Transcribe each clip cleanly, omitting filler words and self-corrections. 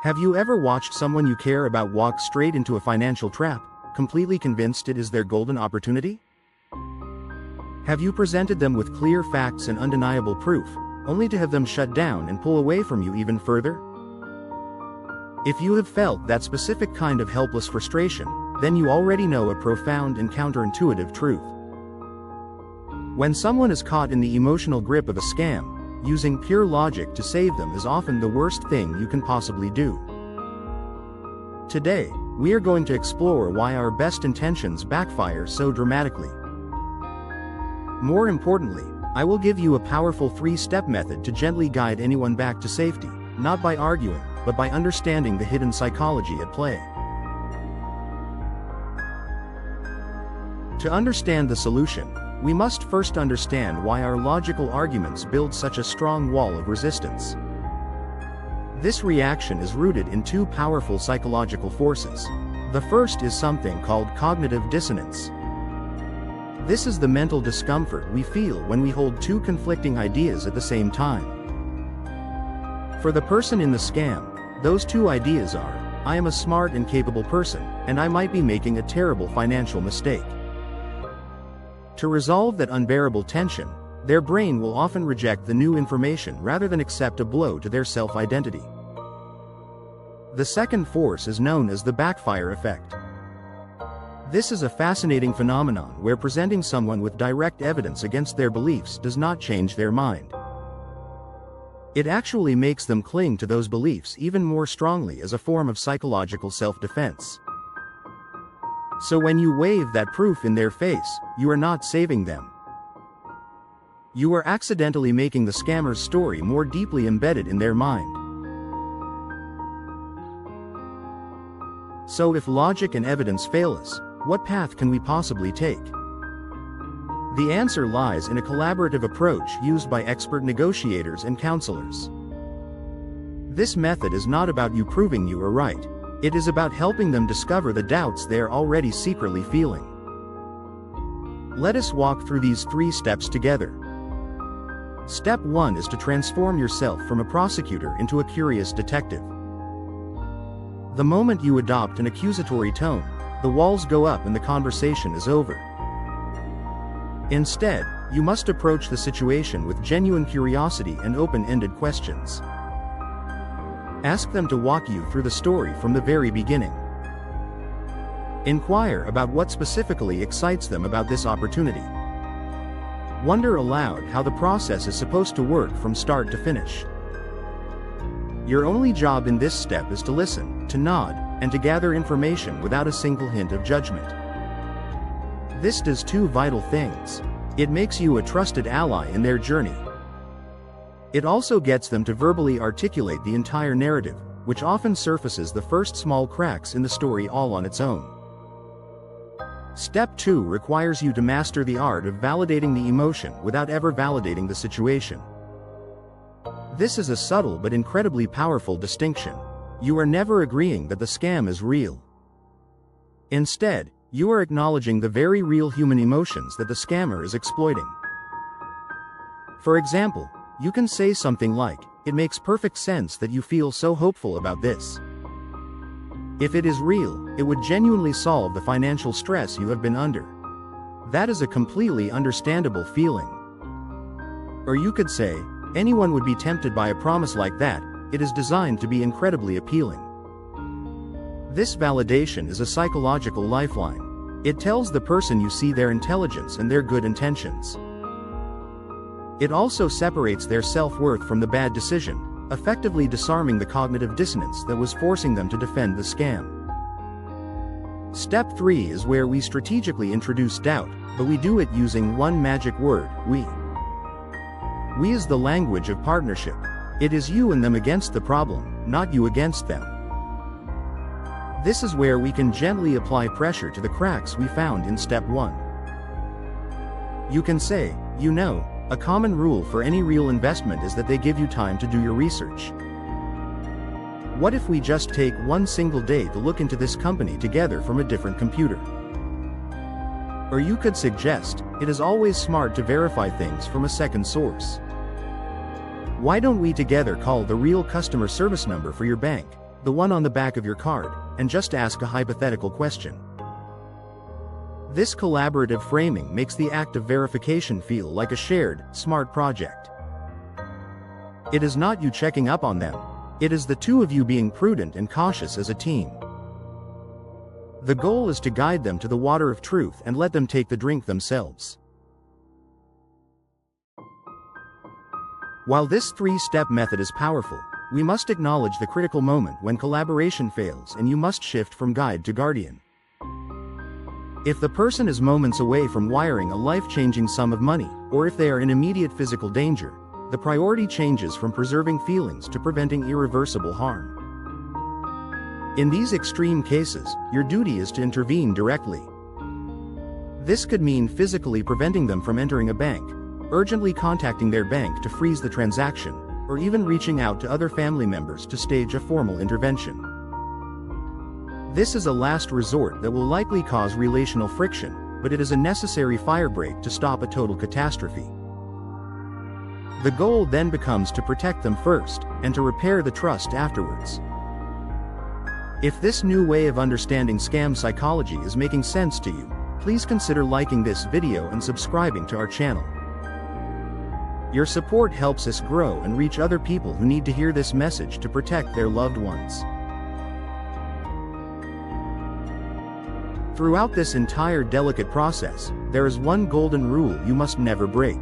Have you ever watched someone you care about walk straight into a financial trap, completely convinced it is their golden opportunity? Have you presented them with clear facts and undeniable proof, only to have them shut down and pull away from you even further? If you have felt that specific kind of helpless frustration, then you already know a profound and counterintuitive truth. When someone is caught in the emotional grip of a scam, using pure logic to save them is often the worst thing you can possibly do. Today, we are going to explore why our best intentions backfire so dramatically. More importantly, I will give you a powerful 3-step method to gently guide anyone back to safety, not by arguing, but by understanding the hidden psychology at play. To understand the solution, we must first understand why our logical arguments build such a strong wall of resistance. This reaction is rooted in 2 powerful psychological forces. The first is something called cognitive dissonance. This is the mental discomfort we feel when we hold 2 conflicting ideas at the same time. For the person in the scam, those 2 ideas are, I am a smart and capable person, and I might be making a terrible financial mistake. To resolve that unbearable tension, their brain will often reject the new information rather than accept a blow to their self-identity. The second force is known as the backfire effect. This is a fascinating phenomenon where presenting someone with direct evidence against their beliefs does not change their mind. It actually makes them cling to those beliefs even more strongly as a form of psychological self-defense. So when you wave that proof in their face, you are not saving them. You are accidentally making the scammer's story more deeply embedded in their mind. So if logic and evidence fail us, what path can we possibly take? The answer lies in a collaborative approach used by expert negotiators and counselors. This method is not about you proving you are right. It is about helping them discover the doubts they are already secretly feeling. Let us walk through these 3 steps together. Step 1 is to transform yourself from a prosecutor into a curious detective. The moment you adopt an accusatory tone, the walls go up and the conversation is over. Instead, you must approach the situation with genuine curiosity and open-ended questions. Ask them to walk you through the story from the very beginning. Inquire about what specifically excites them about this opportunity. Wonder aloud how the process is supposed to work from start to finish. Your only job in this step is to listen, to nod, and to gather information without a single hint of judgment. This does 2 vital things. It makes you a trusted ally in their journey. It also gets them to verbally articulate the entire narrative, which often surfaces the first small cracks in the story all on its own. Step 2 requires you to master the art of validating the emotion without ever validating the situation. This is a subtle but incredibly powerful distinction. You are never agreeing that the scam is real. Instead, you are acknowledging the very real human emotions that the scammer is exploiting. For example, you can say something like, "It makes perfect sense that you feel so hopeful about this. If it is real, it would genuinely solve the financial stress you have been under. That is a completely understandable feeling." Or you could say, "Anyone would be tempted by a promise like that. It is designed to be incredibly appealing." This validation is a psychological lifeline. It tells the person you see their intelligence and their good intentions. It also separates their self-worth from the bad decision, effectively disarming the cognitive dissonance that was forcing them to defend the scam. Step 3 is where we strategically introduce doubt, but we do it using one magic word, we. We is the language of partnership. It is you and them against the problem, not you against them. This is where we can gently apply pressure to the cracks we found in step 1. You can say, "You know, a common rule for any real investment is that they give you time to do your research. What if we just take one single day to look into this company together from a different computer?" Or you could suggest, "It is always smart to verify things from a second source. Why don't we together call the real customer service number for your bank? the one on the back of your card, and just ask a hypothetical question. This collaborative framing makes the act of verification feel like a shared, smart project. It is not you checking up on them. It is the two of you being prudent and cautious as a team. The goal is to guide them to the water of truth and let them take the drink themselves. While this three-step method is powerful, we must acknowledge the critical moment when collaboration fails and you must shift from guide to guardian. If the person is moments away from wiring a life-changing sum of money, or if they are in immediate physical danger, the priority changes from preserving feelings to preventing irreversible harm. In these extreme cases, your duty is to intervene directly. This could mean physically preventing them from entering a bank, urgently contacting their bank to freeze the transaction, or even reaching out to other family members to stage a formal intervention. This is a last resort that will likely cause relational friction, but it is a necessary firebreak to stop a total catastrophe. The goal then becomes to protect them first, and to repair the trust afterwards. If this new way of understanding scam psychology is making sense to you, please consider liking this video and subscribing to our channel. Your support helps us grow and reach other people who need to hear this message to protect their loved ones. Throughout this entire delicate process, there is one golden rule you must never break.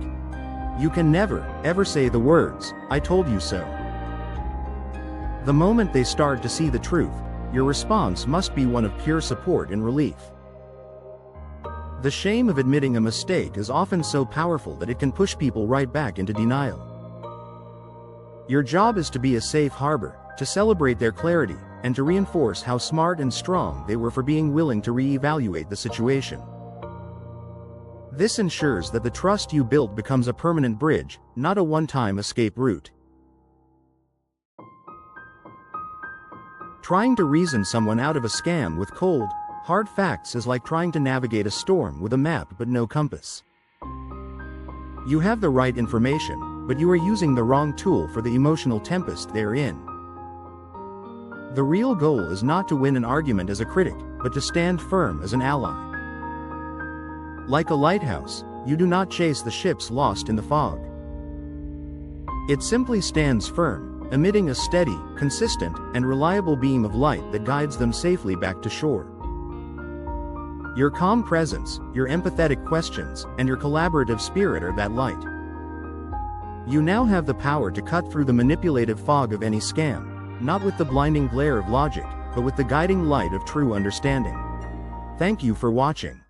You can never, ever say the words, "I told you so." The moment they start to see the truth, your response must be one of pure support and relief. The shame of admitting a mistake is often so powerful that it can push people right back into denial. Your job is to be a safe harbor, to celebrate their clarity, and to reinforce how smart and strong they were for being willing to re-evaluate the situation. This ensures that the trust you built becomes a permanent bridge, not a one-time escape route. Trying to reason someone out of a scam with cold, hard facts is like trying to navigate a storm with a map but no compass. You have the right information, but you are using the wrong tool for the emotional tempest they're in. The real goal is not to win an argument as a critic, but to stand firm as an ally. Like a lighthouse, you do not chase the ships lost in the fog. It simply stands firm, emitting a steady, consistent, and reliable beam of light that guides them safely back to shore. Your calm presence, your empathetic questions, and your collaborative spirit are that light. You now have the power to cut through the manipulative fog of any scam, not with the blinding glare of logic, but with the guiding light of true understanding. Thank you for watching.